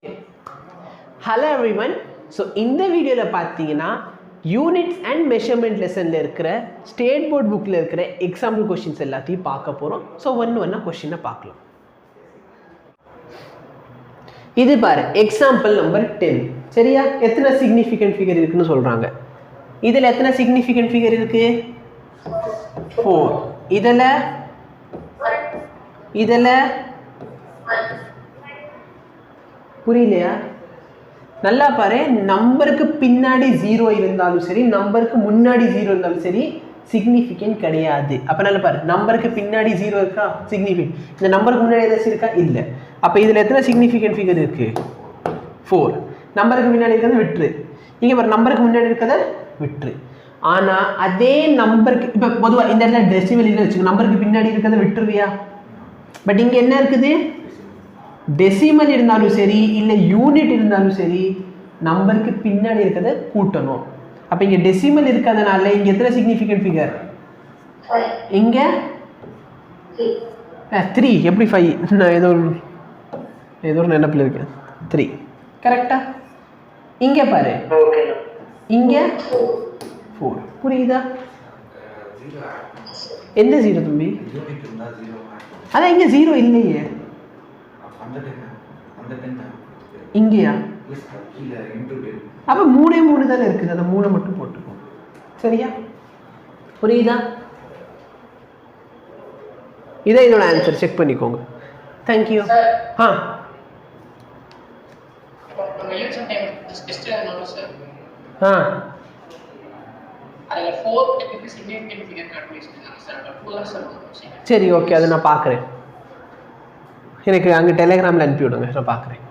Hello everyone. So இந்த வீடியோல பாத்தீங்கன்னா யூனிட்ஸ் அண்ட் மெஷர்மெண்ட் லெசன்ல இருக்கிற ஸ்டேட் போர்ட் புக்ல இருக்கிற எக்ஸாம்பிள் क्वेश्चंस எல்லாத்தையும் பார்க்க போறோம். சோ ஒவ்வொண்ணா क्वेश्चन பார்க்கலாம். இது பாரு எக்ஸாம்பிள் நம்பர் 10. சரியா? எத்தனை சிக்னிஃபிகன்ட் ஃபிகர் இருக்குன்னு சொல்றாங்க. இதுல எத்தனை சிக்னிஃபிகன்ட் ஃபிகர் இருக்கு? 4. இதுல புரியலையா? நல்லா பாரு, நம்பருக்கு பின்னாடி 0 இருந்தாலும் சரி, நம்பருக்கு முன்னாடி 0 இருந்தாலும் சரி, சிக்னிஃபிகன்ட் கிடையாது. அப்ப நல்லா பாரு, நம்பருக்கு பின்னாடி 0 இருக்கா? சிக்னிஃபிகன்ட். இந்த நம்பருக்கு முன்னாடி ஏதாச்சும் இருக்கா? இல்ல. அப்ப இதுல எத்தனை சிக்னிஃபிகன்ட் ஃபிகர் இருக்கு? 4. நம்பருக்கு முன்னாடி இருக்கிறத விட்டுரு. இங்க பாரு, நம்பருக்கு முன்னாடி இருக்கிறத விட்டுரு. ஆனா அதே நம்பருக்கு இப்ப பொதுவா இந்த இடத்துல டெசிமல் இல்ல வச்சுக்கோ, நம்பருக்கு பின்னாடி இருக்கிறத விட்டுருவியா? பட் இங்க என்ன இருக்குது? டெசிமல் இருந்தாலும் சரி, இல்லை யூனிட் இருந்தாலும் சரி, நம்பருக்கு பின்னாடி இருக்கிறத கூட்டணும். அப்போ இங்கே டெசிமல் இருக்கிறதுனால இங்கே எத்தனை சிக்னிஃபிகன்ட் ஃபிகர்? இங்கே 3. எப்படி 5? நான் ஏதோ ஒரு நினைப்பில் இருக்கேன். 3 கரெக்டா? இங்கே பாரு, இங்கே 4. புரியுதா? எந்த 0 தம்பி? அதான் இங்கே 0 இல்லையே. இங்கயா? அப்ப 3 தானே இருக்குது, அந்த 3 மட்டும் போட்டுக்கோ. சரியா? புரியுதா? இதை இதோட ஆன்சர் செக் பண்ணிக்கோங்க. தேங்க்யூ. சரி, ஓகே, அதை நான் பார்க்குறேன். எனக்கு அங்கே டெலிகிராமில் அனுப்பி விடுங்க, நான் பார்க்குறேன்.